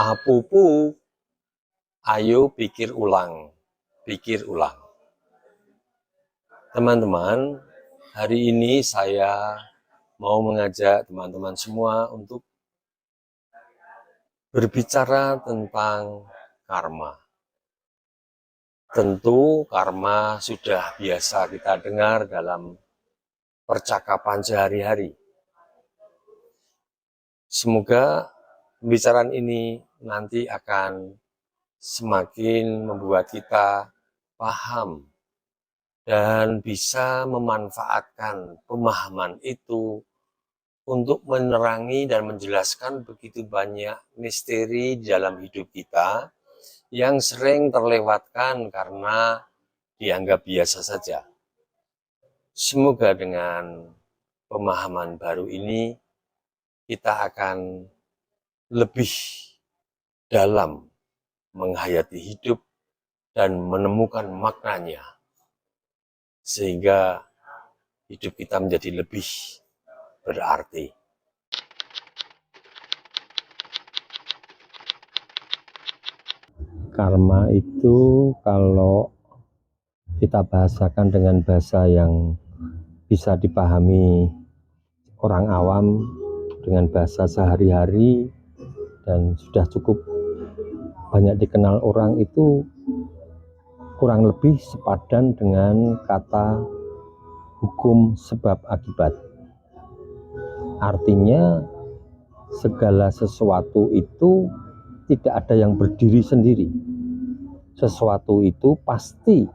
Apupu, ayo pikir ulang, pikir ulang. Teman-teman, hari ini saya mau mengajak teman-teman semua untuk berbicara tentang karma. Tentu karma sudah biasa kita dengar dalam percakapan sehari-hari. Semoga pembicaraan ini nanti akan semakin membuat kita paham dan bisa memanfaatkan pemahaman itu untuk menerangi dan menjelaskan begitu banyak misteri di dalam hidup kita yang sering terlewatkan karena dianggap biasa saja. Semoga dengan pemahaman baru ini kita akan lebih dalam menghayati hidup dan menemukan maknanya, sehingga hidup kita menjadi lebih berarti. Karma itu kalau kita bahasakan dengan bahasa yang bisa dipahami orang awam dengan bahasa sehari-hari dan sudah cukup banyak dikenal orang, itu kurang lebih sepadan dengan kata hukum sebab akibat. Artinya segala sesuatu itu tidak ada yang berdiri sendiri. Sesuatu itu pasti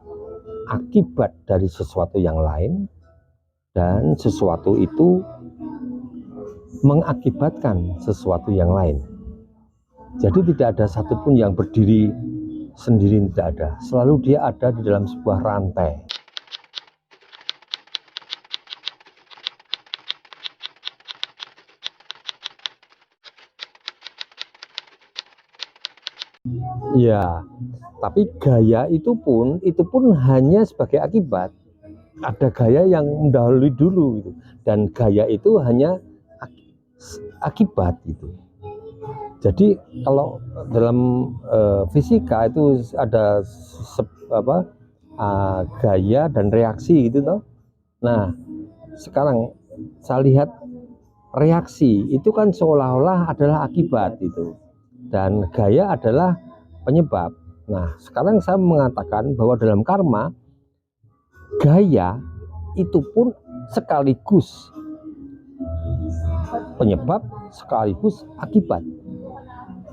akibat dari sesuatu yang lain, dan sesuatu itu mengakibatkan sesuatu yang lain. Jadi tidak ada satupun yang berdiri sendiri, tidak ada. Selalu dia ada di dalam sebuah rantai. Ya, tapi gaya itu pun hanya sebagai akibat. Ada gaya yang mendahului dulu gitu, dan gaya itu hanya akibat gitu. Jadi kalau dalam fisika itu ada gaya dan reaksi gitu toh. Nah, sekarang saya lihat reaksi itu kan seolah-olah adalah akibat itu, dan gaya adalah penyebab. Nah, sekarang saya mengatakan bahwa dalam karma, gaya itu pun sekaligus penyebab sekaligus akibat.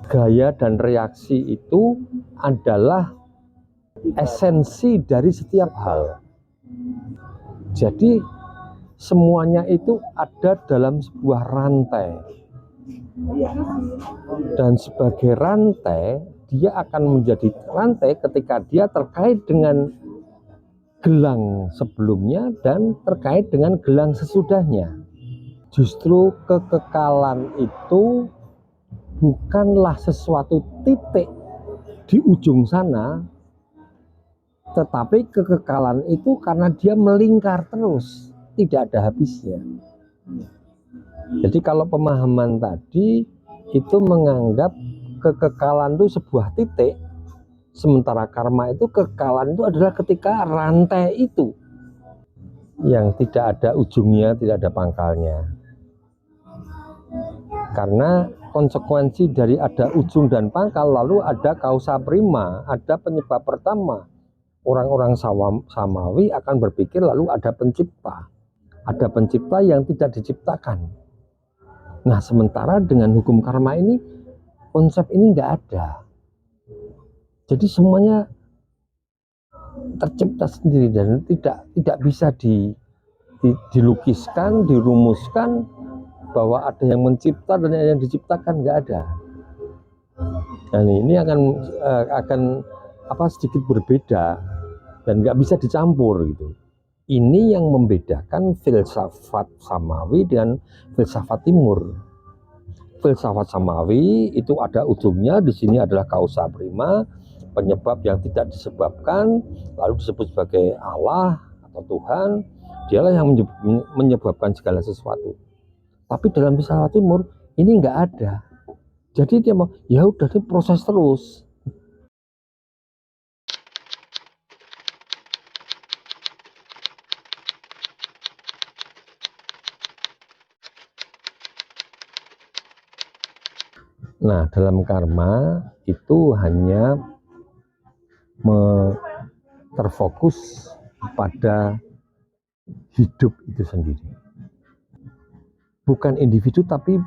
Gaya dan reaksi itu adalah esensi dari setiap hal. Jadi semuanya itu ada dalam sebuah rantai, dan sebagai rantai dia akan menjadi rantai ketika dia terkait dengan gelang sebelumnya dan terkait dengan gelang sesudahnya. Justru kekekalan itu bukanlah sesuatu titik di ujung sana, tetapi kekekalan itu karena dia melingkar terus, tidak ada habisnya. Jadi kalau pemahaman tadi itu menganggap kekekalan itu sebuah titik, sementara karma itu kekekalan itu adalah ketika rantai itu yang tidak ada ujungnya, tidak ada pangkalnya. Karena konsekuensi dari ada ujung dan pangkal, lalu ada kausa prima, ada penyebab pertama. Orang-orang samawi akan berpikir lalu ada pencipta. Ada pencipta yang tidak diciptakan. Nah, sementara dengan hukum karma ini, konsep ini nggak ada. Jadi semuanya tercipta sendiri dan tidak bisa dilukiskan, dirumuskan bahwa ada yang mencipta dan yang diciptakan, nggak ada. Nah, ini akan sedikit berbeda dan nggak bisa dicampur gitu. Ini yang membedakan filsafat samawi dengan filsafat timur. Filsafat samawi itu ada ujungnya, di sini adalah kausa prima, penyebab yang tidak disebabkan, lalu disebut sebagai Allah atau Tuhan. Dialah yang menyebabkan segala sesuatu. Tapi dalam filsafat timur ini nggak ada. Jadi dia mau, ya udah diproses terus. Nah, dalam karma itu hanya terfokus pada hidup itu sendiri. Bukan individu, tapi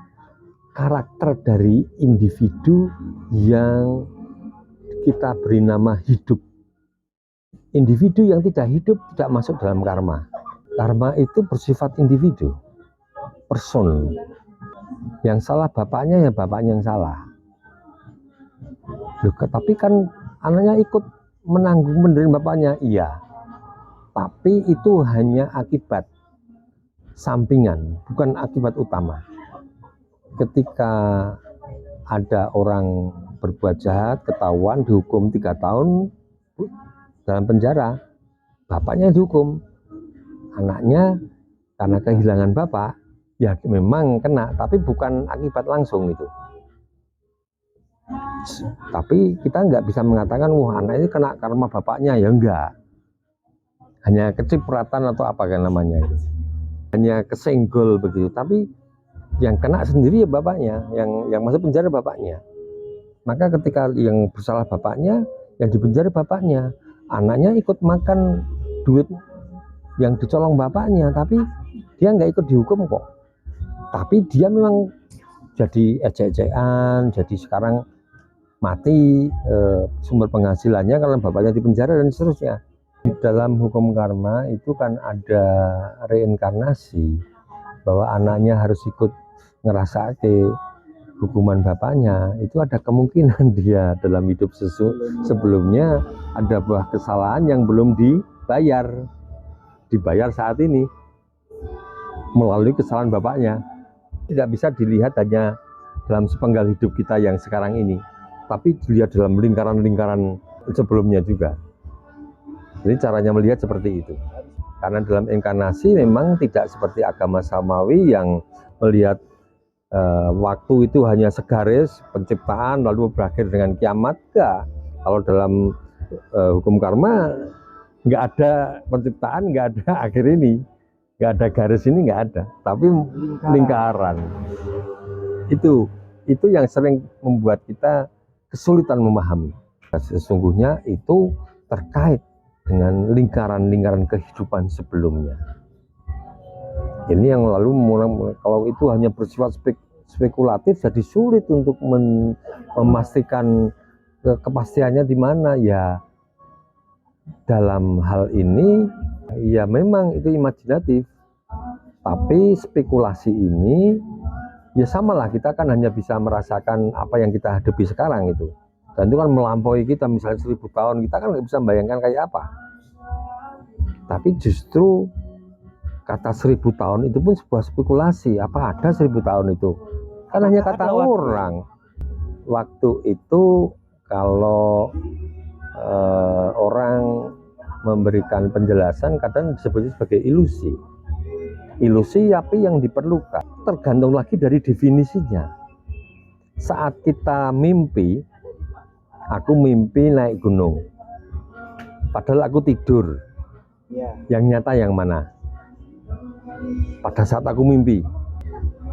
karakter dari individu yang kita beri nama hidup. Individu yang tidak hidup tidak masuk dalam karma. Karma itu bersifat individu, person. Yang salah bapaknya, ya bapaknya yang salah. Loh, tapi kan anaknya ikut menanggung menerima bapaknya, iya. Tapi itu hanya akibat sampingan, bukan akibat utama. Ketika ada orang berbuat jahat, ketahuan, dihukum 3 tahun dalam penjara, bapaknya dihukum. Anaknya karena kehilangan bapak, ya memang kena, tapi bukan akibat langsung itu. Tapi kita nggak bisa mengatakan, wah anak ini kena karma bapaknya, ya enggak. Hanya kecipratan atau apa kan namanya itu. Hanya kesenggol begitu, tapi yang kena sendiri ya bapaknya, yang masuk penjara bapaknya. Maka ketika yang bersalah bapaknya, yang dipenjara bapaknya, anaknya ikut makan duit yang dicolong bapaknya, tapi dia nggak ikut dihukum kok. Tapi dia memang jadi ejek-ejekan, jadi sekarang mati sumber penghasilannya karena bapaknya dipenjara dan seterusnya. Di dalam hukum karma itu kan ada reinkarnasi, bahwa anaknya harus ikut ngerasake hukuman bapaknya. Itu ada kemungkinan dia dalam hidup sebelumnya ada buah kesalahan yang belum dibayar saat ini melalui kesalahan bapaknya. Tidak bisa dilihat hanya dalam sepenggal hidup kita yang sekarang ini, tapi dilihat dalam lingkaran-lingkaran sebelumnya juga. Jadi caranya melihat seperti itu. Karena dalam inkarnasi memang tidak seperti agama samawi yang melihat waktu itu hanya segaris penciptaan lalu berakhir dengan kiamat. Enggak. Kalau dalam hukum karma nggak ada penciptaan, nggak ada akhir ini, nggak ada garis ini, nggak ada, tapi lingkaran. Itu yang sering membuat kita kesulitan memahami. Sesungguhnya itu terkait dengan lingkaran-lingkaran kehidupan sebelumnya. Ini yang lalu kalau itu hanya bersifat spekulatif, jadi sulit untuk memastikan kepastiannya di mana. Ya dalam hal ini ya memang itu imajinatif, tapi spekulasi ini ya samalah, kita kan hanya bisa merasakan apa yang kita hadapi sekarang itu, dan itu kan melampaui kita. Misalnya 1000 tahun kita kan nggak bisa membayangkan kayak apa, tapi justru kata 1000 tahun itu pun sebuah spekulasi. Apa ada 1000 tahun itu? Kan hanya kata orang. Waktu itu kalau orang memberikan penjelasan kadang disebutnya sebagai ilusi. Ilusi tapi yang diperlukan tergantung lagi dari definisinya. Saat kita mimpi, aku mimpi naik gunung, padahal aku tidur. Yang nyata yang mana? Pada saat aku mimpi.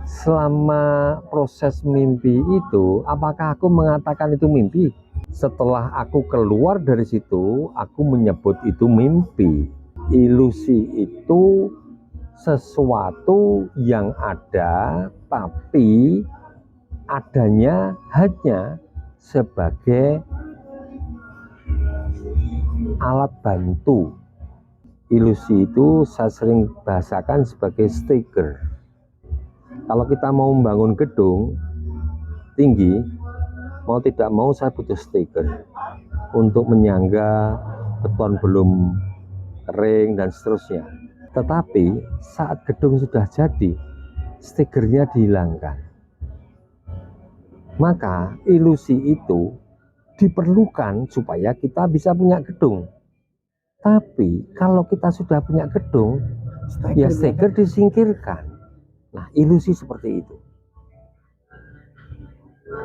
Selama proses mimpi itu, apakah aku mengatakan itu mimpi? Setelah aku keluar dari situ, aku menyebut itu mimpi. Ilusi itu sesuatu yang ada, tapi adanya hanya sebagai alat bantu. Ilusi itu saya sering bahasakan sebagai stiker. Kalau kita mau membangun gedung tinggi, mau tidak mau saya butuh stiker untuk menyangga beton belum kering dan seterusnya. Tetapi saat gedung sudah jadi, stikernya dihilangkan. Maka ilusi itu diperlukan supaya kita bisa punya gedung. Tapi kalau kita sudah punya gedung, ya stiker disingkirkan. Nah, ilusi seperti itu.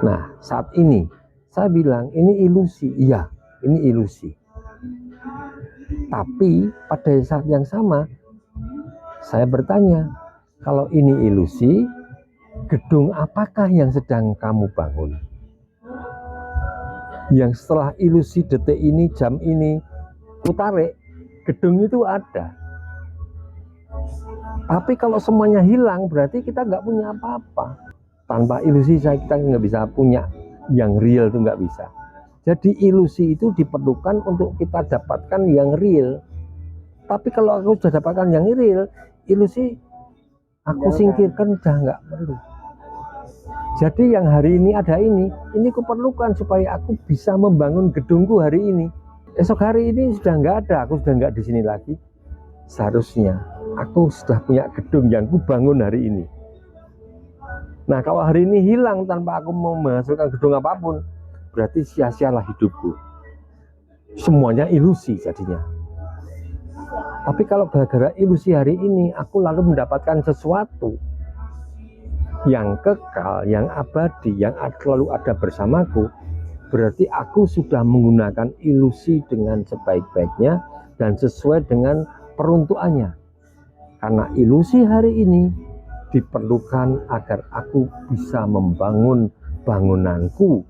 Nah, saat ini saya bilang ini ilusi. Iya, ini ilusi. Tapi pada saat yang sama saya bertanya, kalau ini ilusi, gedung apakah yang sedang kamu bangun? Yang setelah ilusi detik ini, jam ini, kutarik, gedung itu ada. Tapi kalau semuanya hilang, berarti kita nggak punya apa-apa. Tanpa ilusi kita nggak bisa punya yang real, itu nggak bisa. Jadi ilusi itu diperlukan untuk kita dapatkan yang real. Tapi kalau aku sudah dapatkan yang real, ilusi aku singkirkan, udah nggak perlu. Jadi yang hari ini ada ini kuperlukan supaya aku bisa membangun gedungku hari ini. Esok hari ini sudah nggak ada, aku sudah nggak di sini lagi. Seharusnya aku sudah punya gedung yang kubangun hari ini. Nah, kalau hari ini hilang tanpa aku mau menghasilkan gedung apapun, berarti sia-sialah hidupku. Semuanya ilusi jadinya. Tapi kalau gara-gara ilusi hari ini, aku lalu mendapatkan sesuatu yang kekal, yang abadi, yang selalu ada bersamaku, berarti aku sudah menggunakan ilusi dengan sebaik-baiknya dan sesuai dengan peruntukannya. Karena ilusi hari ini diperlukan agar aku bisa membangun bangunanku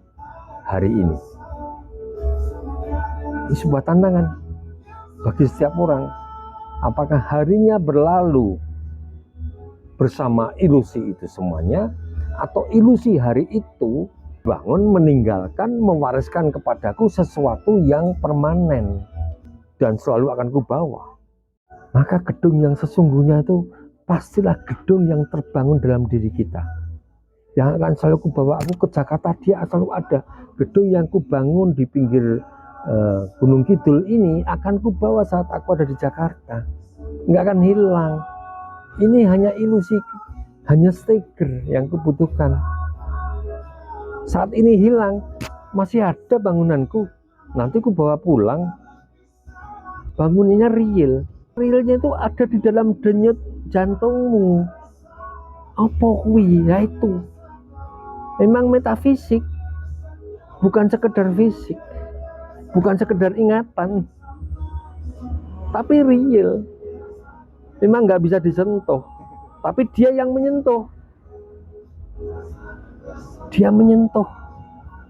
hari ini. Ini sebuah tantangan bagi setiap orang. Apakah harinya berlalu bersama ilusi itu semuanya, atau ilusi hari itu bangun, meninggalkan, mewariskan kepadaku sesuatu yang permanen dan selalu akan kubawa. Maka gedung yang sesungguhnya itu pastilah gedung yang terbangun dalam diri kita, yang akan selalu kubawa aku ke Jakarta. Dia selalu ada. Gedung yang kubangun di pinggir Gunung Kidul ini akan kubawa saat aku ada di Jakarta, nggak akan hilang. Ini hanya ilusi, hanya stiker yang kubutuhkan. Saat ini hilang, masih ada bangunanku, nanti ku bawa pulang. Bangunannya real. Realnya itu ada di dalam denyut jantungmu. Apa kuwi? Ya itu. Memang metafisik, bukan sekedar fisik, bukan sekedar ingatan, tapi real. Memang nggak bisa disentuh, tapi dia yang menyentuh. Dia menyentuh,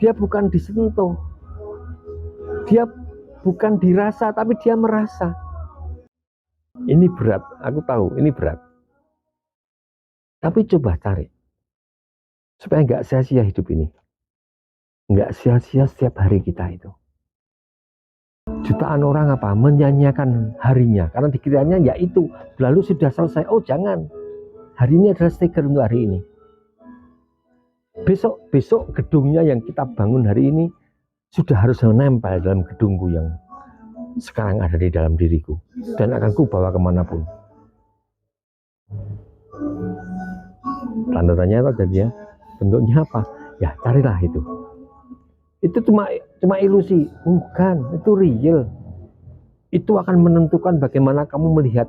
dia bukan disentuh. Dia bukan dirasa, tapi dia merasa. Ini berat, aku tahu ini berat. Tapi coba cari, supaya nggak sia-sia hidup ini. Nggak sia-sia setiap hari kita itu. Jutaan orang apa? Menyanyiakan harinya. Karena dikiranya ya itu, lalu sudah selesai. Oh jangan, hari ini adalah stiker untuk hari ini. Besok gedungnya yang kita bangun hari ini sudah harus menempel dalam gedungku yang sekarang ada di dalam diriku, dan akan ku bawa kemanapun. Tanda tanya tadi ya, bentuknya apa? Ya carilah itu. Itu cuma ilusi, bukan, itu real. Itu akan menentukan bagaimana kamu melihat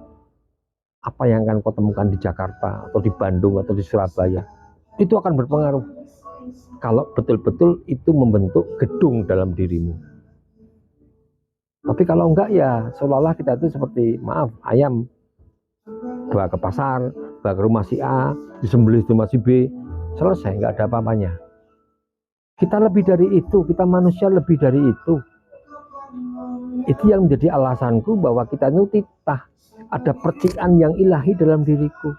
apa yang akan kau temukan di Jakarta atau di Bandung atau di Surabaya. Itu akan berpengaruh kalau betul-betul itu membentuk gedung dalam dirimu. Tapi kalau enggak ya seolah-olah kita itu seperti, maaf, ayam bawa ke pasar, bawa ke rumah si A, disembelih di rumah si B, selesai, enggak ada apa-apanya. Kita lebih dari itu, kita manusia lebih dari itu. Itu yang menjadi alasanku bahwa kita itu titah, ada percikan yang ilahi dalam diriku.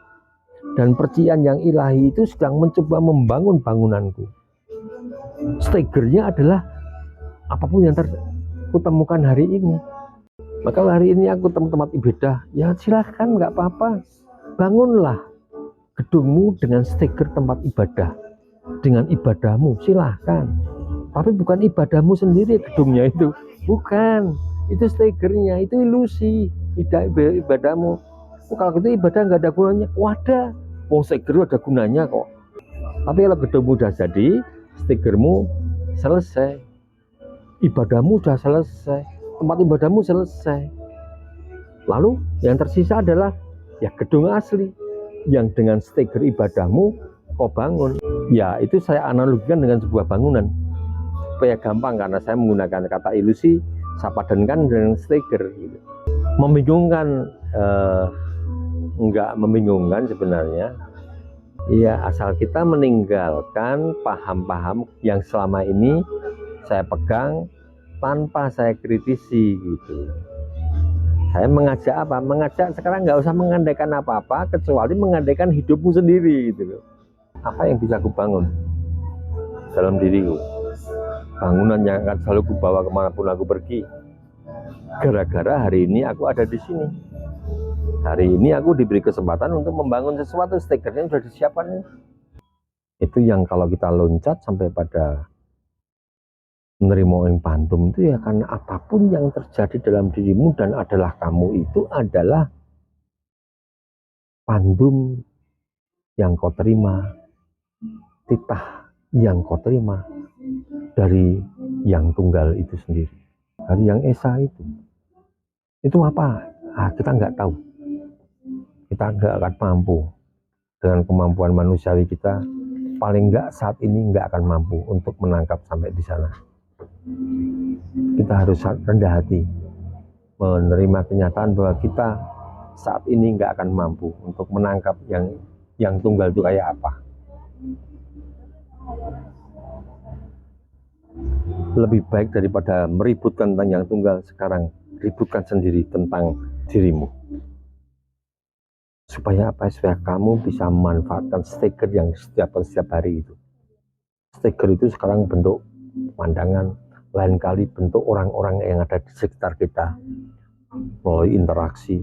Dan percikan yang ilahi itu sedang mencoba membangun bangunanku. Stikernya adalah apapun yang kutemukan hari ini. Maka hari ini aku tempat ibadah, ya silahkan, nggak apa-apa. Bangunlah gedungmu dengan stiker tempat ibadah, dengan ibadahmu, silahkan. Tapi bukan ibadahmu sendiri gedungnya itu, bukan. Itu stikernya, itu ilusi, tidak ibadahmu. Kalau gitu ibadah nggak ada gunanya. Wadah, mau stiker ada gunanya kok. Tapi kalau gedungmu udah jadi, stikermu selesai, ibadahmu sudah selesai, tempat ibadahmu selesai. Lalu yang tersisa adalah ya gedung asli yang dengan stiker ibadahmu kau bangun. Ya, itu saya analogikan dengan sebuah bangunan supaya gampang, karena saya menggunakan kata ilusi, saya padankan dengan steger gitu. Membingungkan? Enggak membingungkan sebenarnya. Ya, asal kita meninggalkan paham-paham yang selama ini saya pegang tanpa saya kritisi gitu. Saya mengajak apa? Mengajak sekarang nggak usah mengandaikan apa-apa kecuali mengandaikan hidupmu sendiri gitu loh. Apa yang bisa aku bangun dalam diriku? Bangunan yang akan selalu kubawa kemanapun aku pergi. Gara-gara hari ini aku ada di sini. Hari ini aku diberi kesempatan untuk membangun sesuatu, stikernya sudah disiapkan. Itu yang kalau kita loncat sampai pada menerima yang pantum itu ya, karena apapun yang terjadi dalam dirimu dan adalah kamu itu adalah pandum yang kau terima, titah yang kau terima dari yang tunggal itu sendiri, dari yang esa itu. Itu apa? Kita nggak tahu, kita nggak akan mampu dengan kemampuan manusiawi kita, paling nggak saat ini nggak akan mampu untuk menangkap sampai di sana. Kita harus rendah hati menerima kenyataan bahwa kita saat ini nggak akan mampu untuk menangkap yang tunggal itu kayak apa. Lebih baik daripada meributkan tentang yang tunggal, sekarang ributkan sendiri tentang dirimu. Supaya apa? Supaya kamu bisa memanfaatkan stiker yang setiap hari itu. Stiker itu sekarang bentuk pandangan, lain kali bentuk orang-orang yang ada di sekitar kita, melalui interaksi,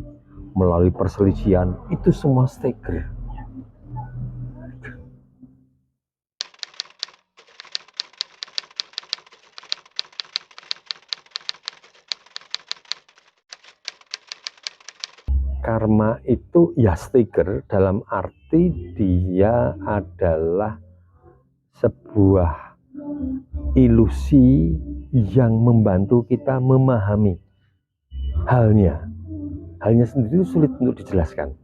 melalui perselisihan, itu semua stiker. Karma itu ya stiker, dalam arti dia adalah sebuah ilusi yang membantu kita memahami halnya sendiri sulit untuk dijelaskan.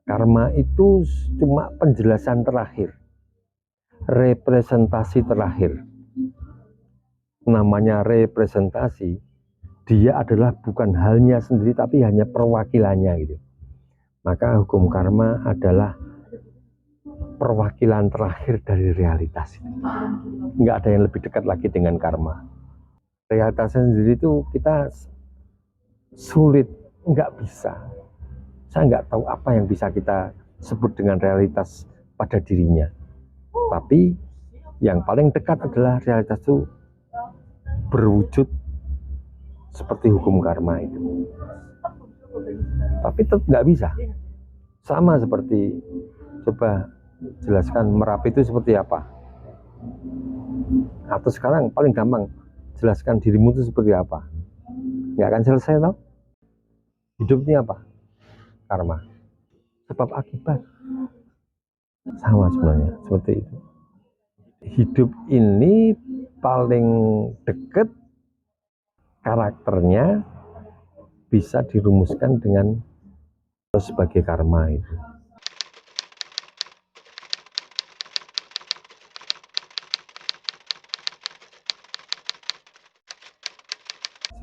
Karma itu cuma penjelasan terakhir, representasi terakhir. Namanya representasi, dia adalah bukan halnya sendiri tapi hanya perwakilannya gitu. Maka hukum karma adalah perwakilan terakhir dari realitas. Nggak ada yang lebih dekat lagi dengan karma. Realitasnya sendiri itu kita sulit, nggak bisa. Saya nggak tahu apa yang bisa kita sebut dengan realitas pada dirinya. Tapi yang paling dekat adalah realitas itu berwujud seperti hukum karma itu. Tapi tetap nggak bisa. Sama seperti, coba jelaskan Merapi itu seperti apa. Atau sekarang paling gampang, jelaskan dirimu itu seperti apa. Nggak akan selesai tau. Hidup ini apa? Karma. Sebab akibat. Sama sebenarnya, seperti itu. Hidup ini paling dekat karakternya bisa dirumuskan dengan sebagai karma itu.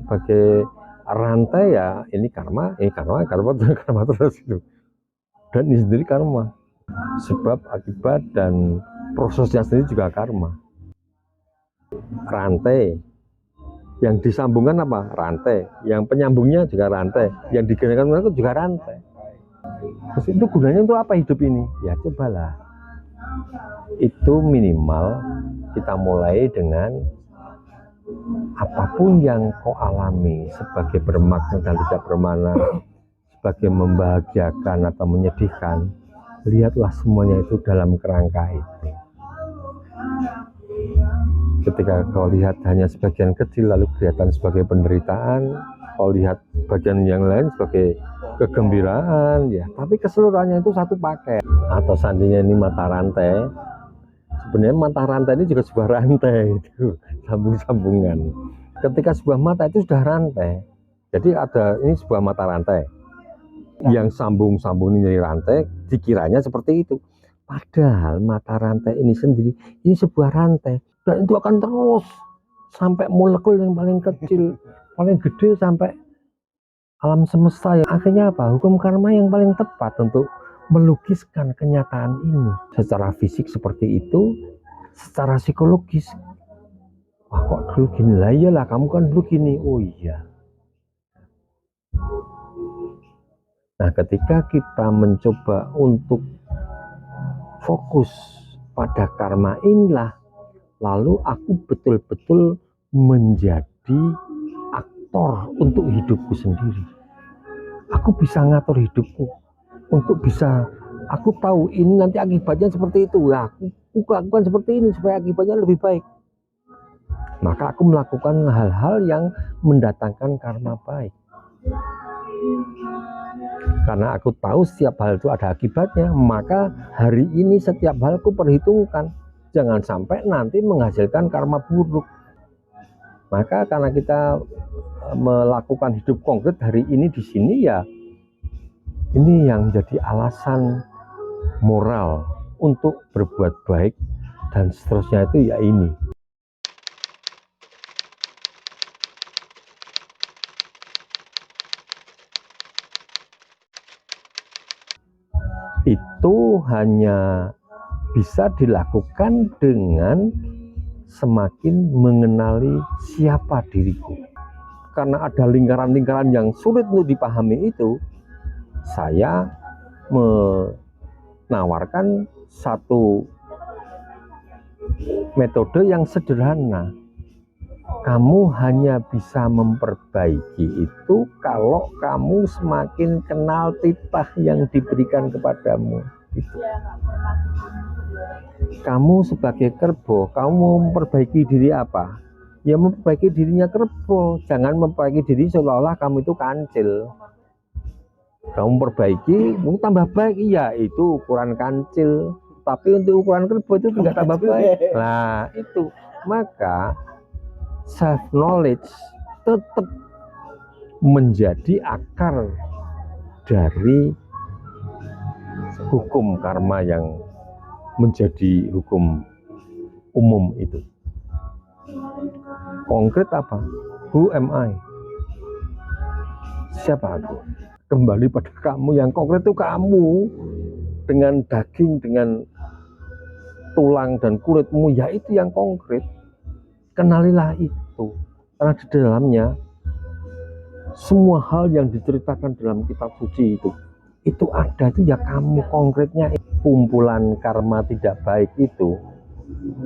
Sebagai rantai ya, ini karma terus itu. Dan ini sendiri karma. Sebab, akibat, dan prosesnya sendiri juga karma. Rantai. Yang disambungkan apa? Rantai. Yang penyambungnya juga rantai. Yang digerakkan itu juga rantai. Terus itu gunanya untuk apa hidup ini? Ya cobalah. Itu minimal kita mulai dengan apapun yang kau alami sebagai bermakna dan tidak bermakna, sebagai membahagiakan atau menyedihkan, lihatlah semuanya itu dalam kerangka itu. Ketika kau lihat hanya sebagian kecil lalu kelihatan sebagai penderitaan, kau lihat bagian yang lain sebagai kegembiraan, ya. Tapi keseluruhannya itu satu paket. Atau seandainya ini mata rantai, sebenarnya mata rantai ini juga sebuah rantai itu, sambung-sambungan. Ketika sebuah mata itu sudah rantai, jadi ada ini sebuah mata rantai yang sambung-sambung ini rantai, dikiranya seperti itu. Padahal mata rantai ini sendiri, ini sebuah rantai. Dan itu akan terus sampai molekul yang paling kecil, paling gede sampai alam semesta. Yang akhirnya apa? Hukum karma yang paling tepat untuk melukiskan kenyataan ini. Secara fisik seperti itu, secara psikologis. Wah kok dulu gini? Lah iyalah kamu kan dulu gini. Oh iya. Nah ketika kita mencoba untuk fokus pada karma inilah, lalu aku betul-betul menjadi aktor untuk hidupku sendiri. Aku bisa ngatur hidupku untuk bisa, aku tahu ini nanti akibatnya seperti itu. Ya, aku lakukan seperti ini supaya akibatnya lebih baik. Maka aku melakukan hal-hal yang mendatangkan karma baik. Karena aku tahu setiap hal itu ada akibatnya, maka hari ini setiap hal aku perhitungkan. Jangan sampai nanti menghasilkan karma buruk. Maka karena kita melakukan hidup konkret hari ini di sini, ya ini yang jadi alasan moral untuk berbuat baik dan seterusnya itu ya ini. Itu hanya bisa dilakukan dengan semakin mengenali siapa diriku. Karena ada lingkaran-lingkaran yang sulit untuk dipahami itu, saya menawarkan satu metode yang sederhana. Kamu hanya bisa memperbaiki itu kalau kamu semakin kenal titah yang diberikan kepadamu. Itu. Kamu sebagai kerbau, kamu memperbaiki diri apa? Ya memperbaiki dirinya kerbau. Jangan memperbaiki diri seolah-olah kamu itu kancil. Kamu perbaiki, kamu tambah baik, iya itu ukuran kancil. Tapi untuk ukuran kerbau itu tidak tambah baik. Nah itu, maka self knowledge tetap menjadi akar dari hukum karma yang menjadi hukum umum itu. Konkret apa? Who am I? Siapa aku? Kembali pada kamu. Yang konkret itu kamu, dengan daging, dengan tulang dan kulitmu, ya itu yang konkret. Kenalilah itu, karena di dalamnya semua hal yang diceritakan dalam kitab suci itu ada, itu ya kamu konkretnya. Kumpulan karma tidak baik itu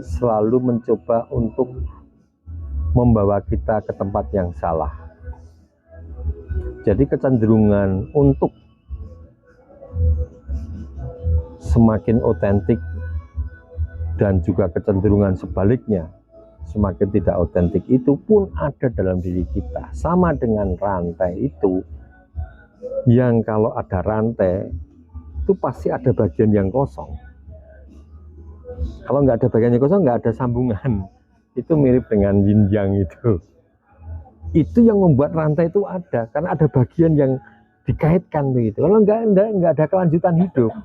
selalu mencoba untuk membawa kita ke tempat yang salah. Jadi kecenderungan untuk semakin otentik dan juga kecenderungan sebaliknya semakin tidak otentik itu pun ada dalam diri kita. Sama dengan rantai itu, yang kalau ada rantai itu pasti ada bagian yang kosong. Kalau nggak ada bagian yang kosong, nggak ada sambungan. Itu mirip dengan yin yang itu. Itu yang membuat rantai itu ada, karena ada bagian yang dikaitkan begitu. Kalau nggak ada kelanjutan hidup.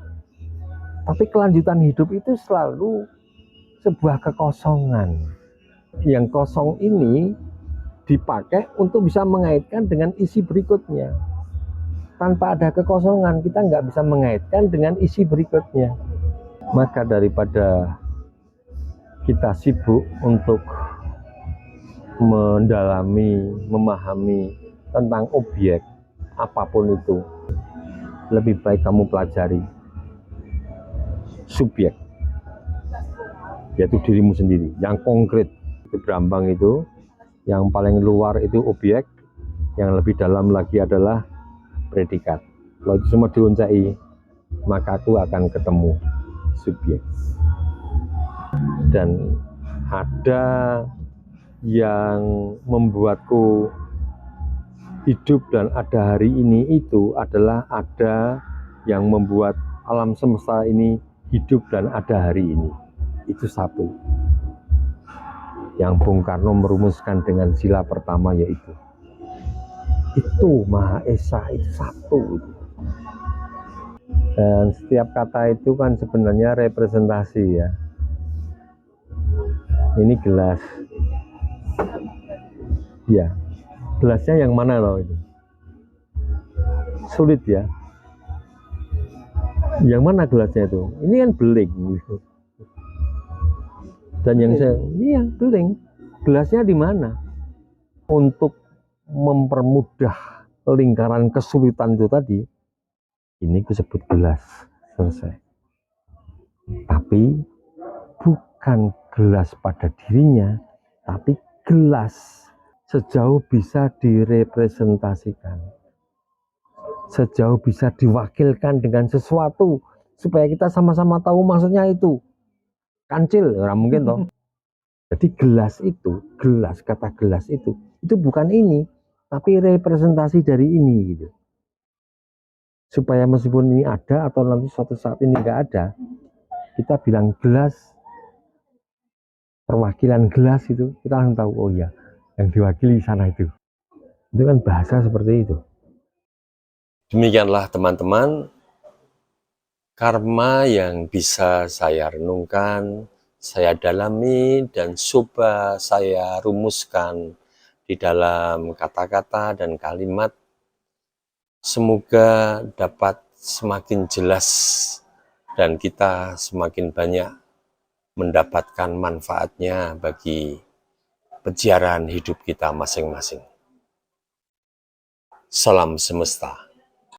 Tapi kelanjutan hidup itu selalu sebuah kekosongan. Yang kosong ini dipakai untuk bisa mengaitkan dengan isi berikutnya. Tanpa ada kekosongan, kita nggak bisa mengaitkan dengan isi berikutnya. Maka daripada kita sibuk untuk mendalami, memahami tentang objek apapun itu, lebih baik kamu pelajari subjek, yaitu dirimu sendiri, yang konkret. Itu berambang itu, yang paling luar itu objek, yang lebih dalam lagi adalah predikat. Kalau itu semua diuncai, maka aku akan ketemu subjek. Dan ada yang membuatku hidup dan ada hari ini, itu adalah ada yang membuat alam semesta ini hidup dan ada hari ini. Itu satu yang Bung Karno merumuskan dengan sila pertama, yaitu itu Maha Esa, itu satu. Dan setiap kata itu kan sebenarnya representasi ya. Ini gelas. Ya, gelasnya yang mana loh itu? Sulit ya. Yang mana gelasnya itu? Ini kan beling. Dan yang saya, ini yang beling. Gelasnya di mana? Untuk mempermudah lingkaran kesulitan itu tadi, ini disebut gelas. Selesai. Tapi bukan gelas pada dirinya, tapi gelas sejauh bisa direpresentasikan, sejauh bisa diwakilkan dengan sesuatu supaya kita sama-sama tahu maksudnya itu. Kancil, ya mungkin toh. Jadi gelas itu, kata gelas itu bukan ini, tapi representasi dari ini gitu. Supaya meskipun ini ada atau nanti suatu saat ini nggak ada, kita bilang gelas, perwakilan gelas itu, kita langsung tahu, oh ya, yang diwakili sana itu. Itu kan bahasa seperti itu. Demikianlah teman-teman, karma yang bisa saya renungkan, saya dalami, dan coba saya rumuskan di dalam kata-kata dan kalimat. Semoga dapat semakin jelas dan kita semakin banyak mendapatkan manfaatnya bagi peziarahan hidup kita masing-masing. Salam semesta.